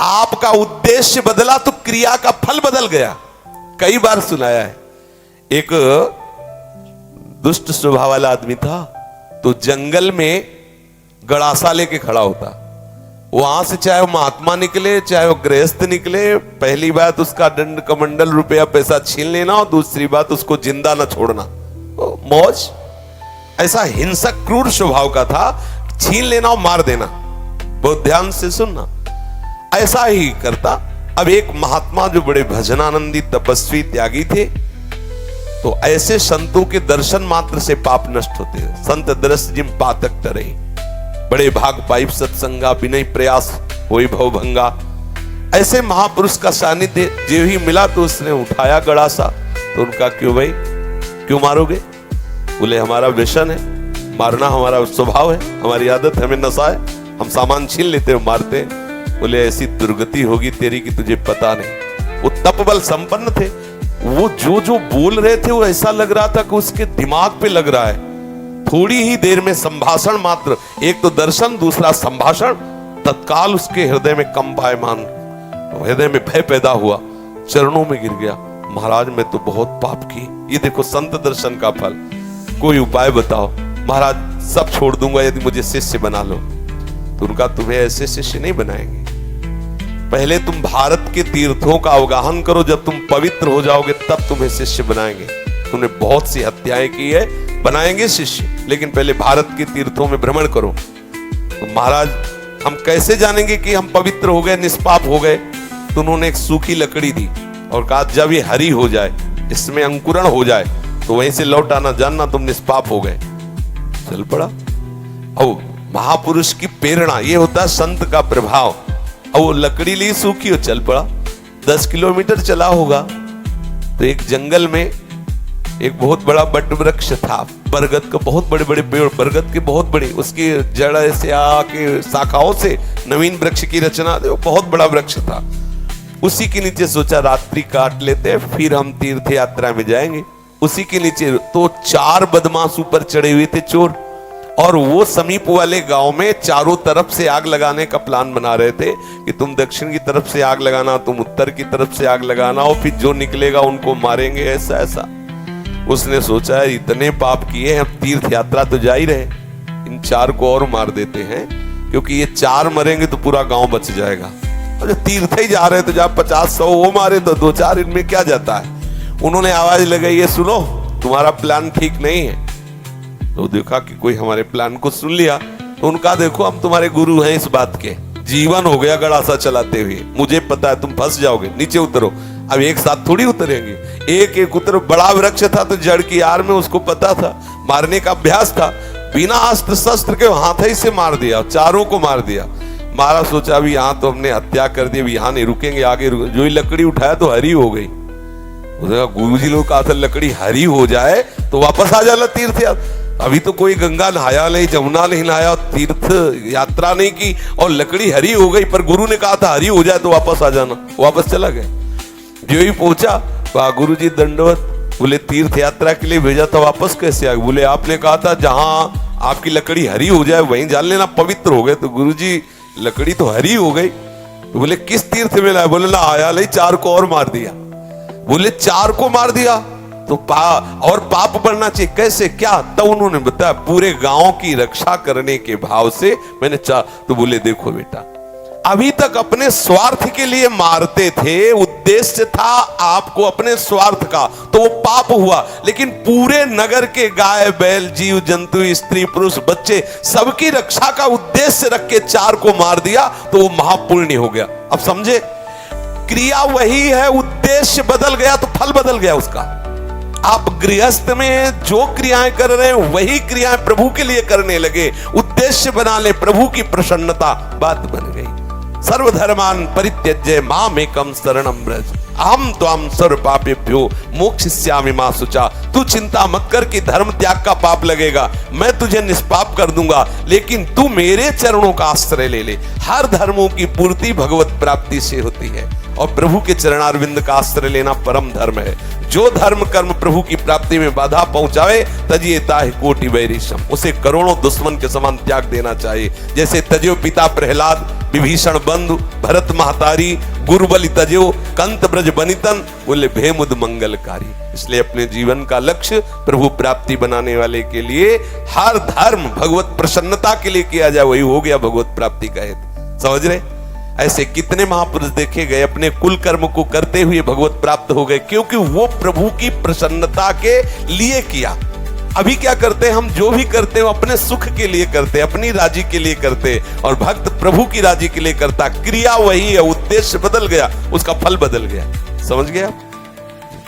आपका उद्देश्य बदला तो क्रिया का फल बदल गया। कई बार सुनाया है। एक दुष्ट स्वभाव वाला आदमी था, तो जंगल में गड़ासा लेके खड़ा होता। वहां से चाहे वो महात्मा निकले चाहे वो गृहस्थ निकले, पहली बात उसका दंड कमंडल रुपया पैसा छीन लेना, और दूसरी बात उसको जिंदा न छोड़ना। मौज। ऐसा हिंसक क्रूर स्वभाव का था, छीन लेना और मार देना। बहुत ध्यान से सुनना, ऐसा ही करता। अब एक महात्मा जो बड़े भजनानंदी तपस्वी त्यागी थे, तो ऐसे संतों के दर्शन मात्र से पाप नष्ट होते हैं। संत दरस जिम पातक टरे, बड़े भाग पाइप सत्संगा, विनय प्रयास होई भव भंगा। ऐसे महापुरुष का सानिध्य जो ही मिला तो उसने उठाया गड़ासा। तो उनका क्यों भाई, क्यों मारोगे? बोले हमारा व्यसन है, मारना हमारा स्वभाव है, हमारी आदत है, हमें नशा है, हम सामान छीन लेते हैं, मारते हैं। बोले ऐसी दुर्गति होगी तेरी कि तुझे पता नहीं। वो तपबल संपन्न थे, वो जो जो बोल रहे थे वो ऐसा लग रहा था कि उसके दिमाग पे लग रहा है। थोड़ी ही देर में संभाषण मात्र, एक तो दर्शन दूसरा संभाषण, तत्काल उसके हृदय में कंपायमान, हृदय में भय पैदा हुआ, चरणों में गिर गया। महाराज मैं तो बहुत पाप की, ये देखो संत दर्शन का फल, कोई उपाय बताओ। महाराज सब छोड़ दूंगा यदि मुझे शिष्य बना लो। तो उनका तुम्हें ऐसे शिष्य नहीं बनाएंगे, पहले तुम भारत के तीर्थों का अवगाहन करो, जब तुम पवित्र हो जाओगे तब तुम्हें शिष्य बनाएंगे। तुमने बहुत सी हत्याएं की है, बनाएंगे शिष्य, लेकिन पहले भारत के तीर्थों में भ्रमण करो। तो महाराज हम कैसे जानेंगे कि हम पवित्र हो गए, निष्पाप हो गए? तो उन्होंने एक सूखी लकड़ी दी और कहा जब ये हरी हो जाए, इसमें अंकुरण हो जाए, तो वहीं से लौट आना, जानना तुम निष्पाप हो गए। चल पड़ा। अब महापुरुष की प्रेरणा, ये होता है संत का प्रभाव। अब वो लकड़ी ली सूखी हो, चल पड़ा। 10 किलोमीटर चला होगा तो एक जंगल में एक बहुत बड़ा बट वृक्ष था, बरगद का, बहुत बड़े बड़े पेड़, बरगद के बहुत बड़े, उसकी जड़ से आके शाखाओं से नवीन वृक्ष की रचना, बहुत बड़ा वृक्ष था। उसी के नीचे सोचा रात्रि काट लेते, फिर हम तीर्थ यात्रा में जाएंगे। उसी के नीचे तो 4 बदमाश ऊपर चढ़े हुए थे, चोर, और वो समीप वाले गांव में चारों तरफ से आग लगाने का प्लान बना रहे थे कि तुम दक्षिण की तरफ से आग लगाना, तुम उत्तर की तरफ से आग लगाना, और फिर जो निकलेगा उनको मारेंगे, ऐसा ऐसा। उसने सोचा है इतने पाप किए, हम तीर्थ यात्रा तो जा ही रहे, इन 4 को और मार देते हैं, क्योंकि ये 4 मरेंगे तो पूरा गांव बच जाएगा। और जो तीर्थ ही जा रहे हैं तो जब 50-100 वो मारे तो 2-4 इनमें क्या जाता है। उन्होंने आवाज लगाई, ये सुनो तुम्हारा प्लान ठीक नहीं है। तो देखा कि कोई हमारे प्लान को सुन लिया, तो उनका देखो हम तुम्हारे गुरु हैं इस बात के, जीवन हो गया गड़ासा चलाते हुए, मुझे पता है तुम फंस जाओगे, नीचे उतरो। अब एक साथ थोड़ी उतरेंगे, एक एक उतर। बड़ा वृक्ष था तो जड़ की आड़ में उसको पता था, मारने का अभ्यास था, बिना अस्त्र शस्त्र के हाथ ही से मार दिया, 4 को मार दिया। मारा, सोचा अभी यहाँ तो हमने हत्या कर दी, अभी यहाँ नहीं रुकेंगे, आगे जो ही लकड़ी उठाया तो हरी हो गई। गुरुजी लोग कहा था लकड़ी हरी हो जाए तो वापस आ जाना तीर्थ यात्रा। अभी तो कोई गंगा नहाया नहीं, जमुना नहीं नहाया, तीर्थ यात्रा नहीं की, और लकड़ी हरी हो गई, पर गुरु ने कहा था हरी हो जाए तो वापस आ जाना। वापस चला गया। जो ही पहुंचा, गुरु जी दंडवत। बोले तीर्थ यात्रा के लिए भेजा था, वापस कैसे आ गए? बोले आपने कहा था जहां आपकी लकड़ी हरी हो जाए वहीं जान लेना पवित्र हो गए। तो गुरु जी लकड़ी तो हरी हो गई। तो बोले किस तीर्थ में लाए? बोले ना आया नहीं, 4 को और मार दिया। बोले 4 को मार दिया तो और पाप बढ़ना चाहिए, कैसे क्या? तब उन्होंने बताया पूरे गांव की रक्षा करने के भाव से मैंने तो बोले देखो बेटा, अभी तक अपने स्वार्थ के लिए मारते थे, उद्देश्य था आपको अपने स्वार्थ का, तो वो पाप हुआ। लेकिन पूरे नगर के गाय बैल जीव जंतु स्त्री पुरुष बच्चे सबकी रक्षा का उद्देश्य रख के 4 को मार दिया, तो वो महापुण्य हो गया। अब समझे, क्रिया वही है, उद्देश्य बदल गया तो फल बदल गया उसका। आप गृहस्थ में जो क्रियाएं कर रहे हैं वही क्रियाएं प्रभु के लिए करने लगे, उद्देश्य बना ले प्रभु की प्रसन्नता, बात बन गई। सर्वधर्मान परित्यज्य मामेकं शरणं व्रज। हम त्वाम सर्व पापेभ्यो मोक्षयिष्यामि मा शुचा। तू चिंता मत कर कि धर्म त्याग का पाप लगेगा, मैं तुझे निष्पाप कर दूंगा, लेकिन तू मेरे चरणों का आश्रय ले ले। हर धर्मों की पूर्ति भगवत प्राप्ति से होती है और प्रभु के चरणारविंद का आश्रय लेना परम धर्म है। जो धर्म कर्म प्रभु की प्राप्ति में बाधा पहुंचावे तजिए ताहि कोटि वैरिशम, उसे करोड़ों दुश्मन के समान त्याग देना चाहिए। जैसे तजो पिता प्रहलाद, विभीषण बंधु, भरत महतारी, गुरुबलि तजो, कंत ब्रज बनितन, बोले भेमुद मंगलकारी। इसलिए अपने जीवन का लक्ष्य प्रभु प्राप्ति बनाने वाले के लिए हर धर्म भगवत प्रसन्नता के लिए किया जाए, वही हो गया भगवत प्राप्ति का हेतु। समझ रहे? ऐसे कितने महापुरुष देखे गए अपने कुल कर्म को करते हुए भगवत प्राप्त हो गए, क्योंकि वो प्रभु की प्रसन्नता के लिए किया। अभी क्या करते हैं हम? जो भी करते हैं अपने सुख के लिए करते हैं, अपनी राजी के लिए करते हैं, और भक्त प्रभु की राजी के लिए करता। क्रिया वही है, उद्देश्य बदल गया, उसका फल बदल गया। समझ गए आप?